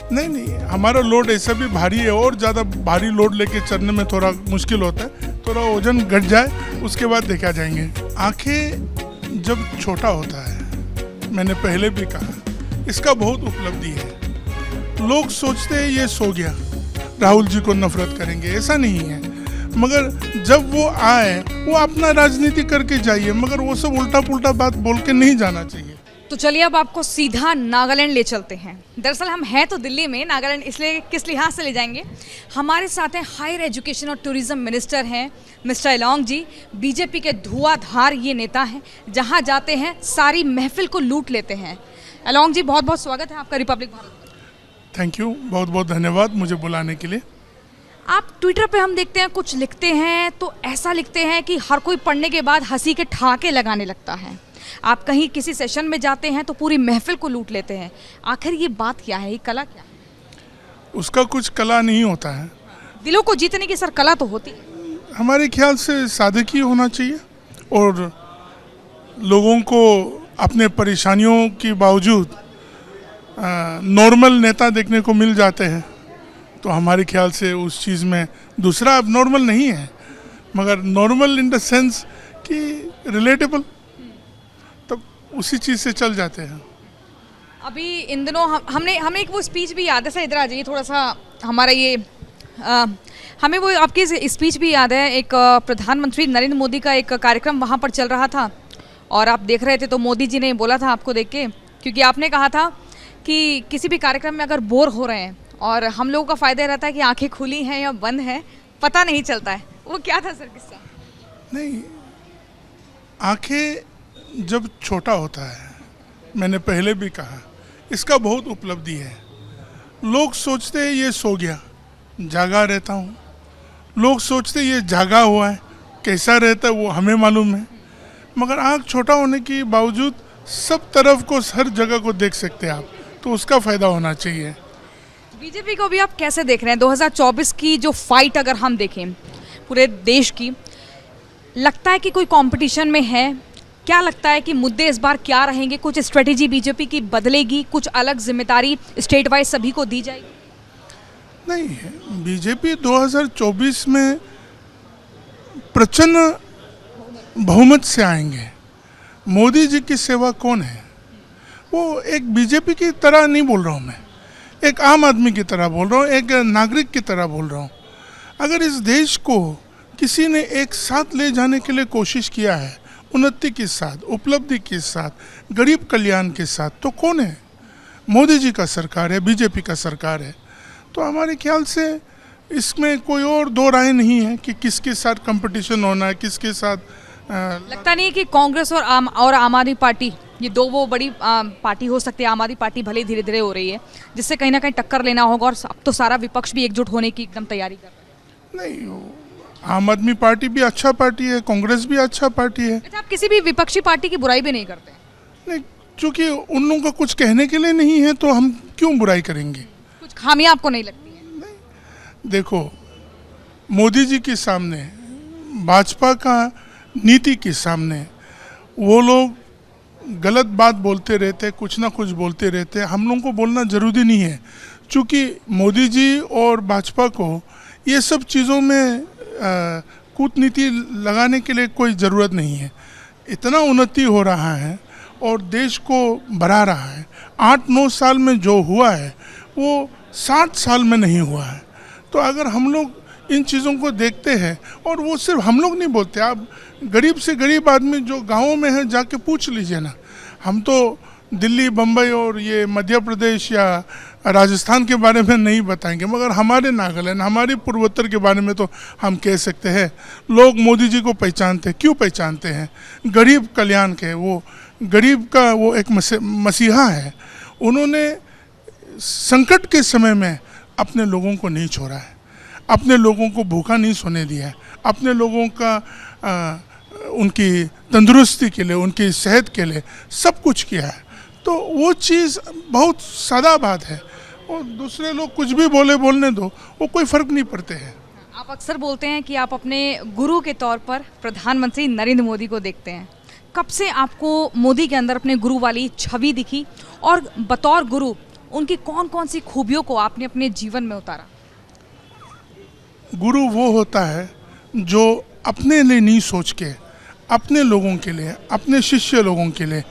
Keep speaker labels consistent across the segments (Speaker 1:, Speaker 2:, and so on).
Speaker 1: नहीं नहीं, हमारा लोड ऐसा भी भारी है और ज़्यादा भारी लोड लेके चलने में थोड़ा मुश्किल होता है। थोड़ा वजन घट जाए उसके बाद देखा जाएंगे। आंखें जब छोटा होता है, मैंने पहले भी कहा, इसका बहुत उपलब्धि है। लोग सोचते हैं ये सो गया, राहुल जी को नफरत करेंगे, ऐसा नहीं है। मगर जब वो आए, वो अपना राजनीति करके जाइए, मगर वो सब उल्टा पुल्टा बात बोल के नहीं जाना चाहिए।
Speaker 2: तो चलिए अब आपको सीधा नागालैंड ले चलते हैं। दरअसल हम हैं तो दिल्ली में, नागालैंड इसलिए किस लिहाज से ले जाएंगे। हमारे साथ हैं हायर एजुकेशन और टूरिज्म मिनिस्टर हैं मिस्टर एलोंग जी। बीजेपी के धुआंधार ये नेता हैं, जहां जाते हैं सारी महफिल को लूट लेते हैं। एलोंग जी, बहुत बहुत स्वागत है आपका रिपब्लिक भारत में।
Speaker 1: थैंक यू, बहुत बहुत धन्यवाद मुझे बुलाने के लिए।
Speaker 2: आप ट्विटर पे हम देखते हैं कुछ लिखते हैं तो ऐसा लिखते हैं कि हर कोई पढ़ने के बाद हंसी के ठहाके लगाने लगता है। आप कहीं किसी सेशन में जाते हैं तो पूरी महफिल को लूट लेते हैं। आखिर ये बात क्या है, ये कला क्या है?
Speaker 1: उसका कुछ कला नहीं होता है।
Speaker 2: दिलों को जीतने की सर कला तो होती है।
Speaker 1: हमारे ख्याल से सादगी होना चाहिए और लोगों को अपने परेशानियों के बावजूद नॉर्मल नेता देखने को मिल जाते हैं। तो हमारे ख्याल से उस चीज़ में दूसरा अब नॉर्मल नहीं है, मगर नॉर्मल इन द सेंस कि रिलेटेबल, तब उसी चीज़ से चल जाते हैं।
Speaker 2: अभी इन दिनों हमने एक वो स्पीच भी याद है सर, इधर आ जाइए थोड़ा सा। हमारा ये हमें वो आपकी स्पीच भी याद है। एक प्रधानमंत्री नरेंद्र मोदी का एक कार्यक्रम वहाँ पर चल रहा था और आप देख रहे थे, तो मोदी जी ने बोला था आपको देख के, क्योंकि आपने कहा था कि किसी भी कार्यक्रम में अगर बोर हो रहे हैं और हम लोगों का फ़ायदा रहता है कि आंखें खुली हैं या बंद हैं, पता नहीं चलता है। वो क्या था सर किस्सा?
Speaker 1: नहीं, आंखें जब छोटा होता है, मैंने पहले भी कहा, इसका बहुत उपलब्धि है। लोग सोचते हैं ये सो गया, जागा रहता हूँ। लोग सोचते हैं ये जागा हुआ है, कैसा रहता है वो हमें मालूम है। मगर आँख छोटा होने के बावजूद सब तरफ को, हर जगह को देख सकते हैं आप, तो उसका फ़ायदा होना चाहिए।
Speaker 2: बीजेपी को भी आप कैसे देख रहे हैं? 2024 की जो फाइट अगर हम देखें पूरे देश की, लगता है कि कोई कंपटीशन में है? क्या लगता है कि मुद्दे इस बार क्या रहेंगे? कुछ स्ट्रेटेजी बीजेपी की बदलेगी? कुछ अलग जिम्मेदारी स्टेट वाइज सभी को दी जाएगी?
Speaker 1: नहीं, बीजेपी 2024 में प्रचंड बहुमत से आएंगे। मोदी जी की सेवा कौन है? वो एक बीजेपी की तरह नहीं बोल रहा हूँ मैं, एक आम आदमी की तरह बोल रहा हूँ, एक नागरिक की तरह बोल रहा हूँ। अगर इस देश को किसी ने एक साथ ले जाने के लिए कोशिश किया है, उन्नति के साथ, उपलब्धि के साथ, गरीब कल्याण के साथ, तो कौन है? मोदी जी का सरकार है, बीजेपी का सरकार है। तो हमारे ख्याल से इसमें कोई और दो राय नहीं है कि किसके साथ कंपटीशन होना है, किसके साथ।
Speaker 2: लगता नहीं कि कांग्रेस और आम आदमी पार्टी, ये दो वो बड़ी पार्टी हो सकती है। आम आदमी पार्टी भले धीरे धीरे हो रही है, जिससे कहीं ना कहीं टक्कर लेना होगा, और अब तो सारा विपक्ष भी एकजुट होने की एकदम तैयारी कर रहा है।
Speaker 1: नहीं, आम आदमी पार्टी भी अच्छा पार्टी है, कांग्रेस भी अच्छा पार्टी है।
Speaker 2: अच्छा, आप किसी भी विपक्षी पार्टी की बुराई भी नहीं करते?
Speaker 1: नहीं, चूँकि उन लोगों का कुछ कहने के लिए नहीं है तो हम क्यों बुराई करेंगे?
Speaker 2: कुछ खामियां आपको नहीं लगती है?
Speaker 1: नहीं, देखो, मोदी जी के सामने, भाजपा का नीति के सामने वो लोग गलत बात बोलते रहते, कुछ ना कुछ बोलते रहते। हम लोगों को बोलना ज़रूरी नहीं है, क्योंकि मोदी जी और भाजपा को ये सब चीज़ों में कूटनीति लगाने के लिए कोई ज़रूरत नहीं है। इतना उन्नति हो रहा है और देश को बढ़ा रहा है। 8-9 साल में जो हुआ है वो 60 साल में नहीं हुआ है। तो अगर हम लोग इन चीज़ों को देखते हैं, और वो सिर्फ हम लोग नहीं बोलते, आप गरीब से गरीब आदमी जो गाँवों में है जाके पूछ लीजिए ना। हम तो दिल्ली, बम्बई और ये मध्य प्रदेश या राजस्थान के बारे में नहीं बताएंगे, मगर हमारे नागालैंड, हमारे पूर्वोत्तर के बारे में तो हम कह सकते हैं। लोग मोदी जी को पहचानते हैं। क्यों पहचानते हैं? गरीब कल्याण के, वो गरीब का वो एक मसीहा है। उन्होंने संकट के समय में अपने लोगों को नहीं छोड़ा है, अपने लोगों को भूखा नहीं सोने दिया है, अपने लोगों का उनकी तंदुरुस्ती के लिए, उनकी सेहत के लिए सब कुछ किया है। तो वो चीज़ बहुत सादा बात है, और दूसरे लोग कुछ भी बोलने दो, वो कोई फ़र्क नहीं पड़ते हैं।
Speaker 2: आप अक्सर बोलते हैं कि आप अपने गुरु के तौर पर प्रधानमंत्री नरेंद्र मोदी को देखते हैं। कब से आपको मोदी के अंदर अपने गुरु वाली छवि दिखी, और बतौर गुरु उनकी कौन कौन सी खूबियों को आपने अपने जीवन में उतारा?
Speaker 1: गुरु वो होता है जो अपने लिए नहीं सोच के अपने लोगों के लिए, अपने शिष्य लोगों के लिए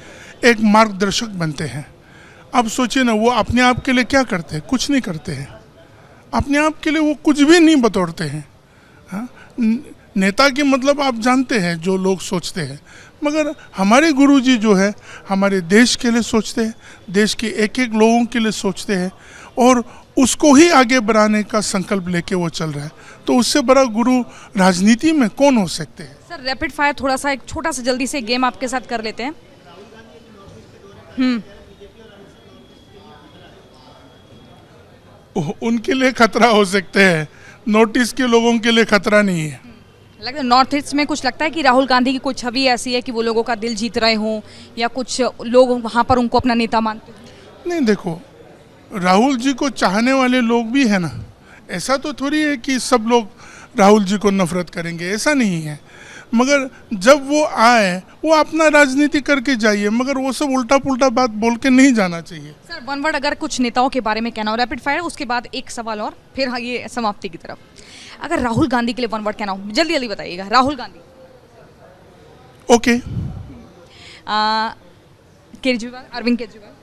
Speaker 1: एक मार्गदर्शक बनते हैं। अब सोचिए ना, वो अपने आप के लिए क्या करते हैं? कुछ नहीं करते हैं। अपने आप के लिए वो कुछ भी नहीं बतौरते हैं। हाँ? नेता के मतलब आप जानते हैं जो लोग सोचते हैं, मगर हमारे गुरुजी जो है हमारे देश के लिए सोचते हैं, देश के एक एक लोगों के लिए सोचते हैं और उसको ही आगे बढ़ाने का संकल्प लेके वो चल रहा है। तो उससे बड़ा गुरु राजनीति में कौन हो सकते हैं?
Speaker 2: सर रैपिड फायर थोड़ा सा, एक छोटा सा जल्दी से गेम आपके साथ कर लेते हैं।
Speaker 1: उनके लिए खतरा हो सकते हैं, नॉर्थ ईस्ट के लोगों के लिए खतरा नहीं है।
Speaker 2: लगता है नॉर्थ ईस्ट में कुछ लगता है कि राहुल गांधी की कोई छवि ऐसी है कि वो लोगों का दिल जीत रहे हों, या कुछ लोग वहाँ पर उनको अपना नेता मानते हैं?
Speaker 1: नहीं, देखो, राहुल जी को चाहने वाले लोग भी है ना। ऐसा तो थोड़ी है कि सब लोग राहुल जी को नफरत करेंगे, ऐसा नहीं है। मगर जब वो आए, वो अपना राजनीति करके जाइए, मगर वो सब उल्टा पुल्टा बात बोल के नहीं जाना चाहिए।
Speaker 2: सर वन वर्ड अगर कुछ नेताओं के बारे में कहना हो, रैपिड फायर, उसके बाद एक सवाल और, फिर हाँ ये समाप्ति की तरफ। अगर राहुल गांधी के लिए वन वर्ड कहना हो, जल्दी जल्दी बताइएगा। राहुल गांधी।
Speaker 1: ओके।
Speaker 2: केजरीवाल, अरविंद केजरीवाल।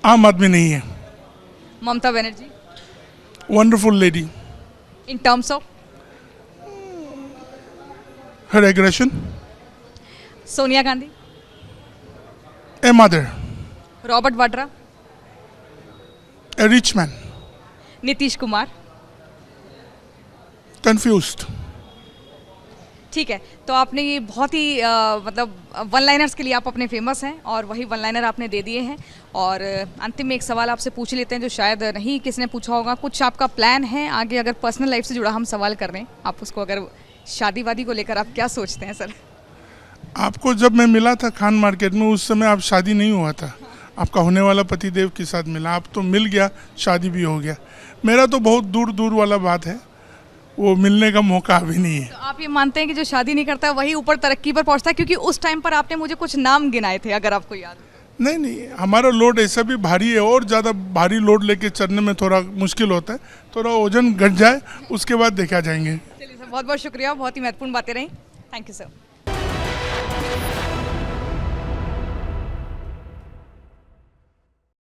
Speaker 1: आम आदमी नहीं है।
Speaker 2: Mamata Banerjee.
Speaker 1: Wonderful lady.
Speaker 2: In terms of?
Speaker 1: Her aggression.
Speaker 2: Sonia Gandhi.
Speaker 1: A mother.
Speaker 2: Robert Vadra.
Speaker 1: A rich man.
Speaker 2: Nitish Kumar.
Speaker 1: Confused.
Speaker 2: ठीक है, तो आपने ये बहुत ही मतलब वन लाइनर्स के लिए आप अपने फेमस हैं और वही वन लाइनर आपने दे दिए हैं। और अंतिम में एक सवाल आपसे पूछ लेते हैं जो शायद नहीं किसी ने पूछा होगा। कुछ आपका प्लान है आगे, अगर पर्सनल लाइफ से जुड़ा हम सवाल कर रहे हैं आप उसको, अगर शादी वादी को लेकर आप क्या सोचते हैं सर?
Speaker 1: आपको जब मैं मिला था खान मार्केट में, उस समय आप शादी नहीं हुआ था, आपका होने वाला पतिदेव के साथ मिला। आप तो मिल गया, शादी भी हो गया। मेरा तो बहुत दूर दूर वाला बात है, वो मिलने का मौका अभी नहीं है।
Speaker 2: तो आप ये मानते हैं कि जो शादी नहीं करता वही ऊपर तरक्की पर पहुंचता है? क्योंकि उस टाइम पर आपने मुझे कुछ नाम गिनाए थे, अगर आपको याद हो।
Speaker 1: नहीं नहीं, हमारा लोड ऐसा भी भारी है, और ज़्यादा भारी लोड लेके चलने में थोड़ा मुश्किल होता है। थोड़ा वजन घट जाए, उसके बाद देखा जाएंगे।
Speaker 2: चलिए सर, बहुत बहुत शुक्रिया, बहुत ही महत्वपूर्ण बातें रही। Thank you sir.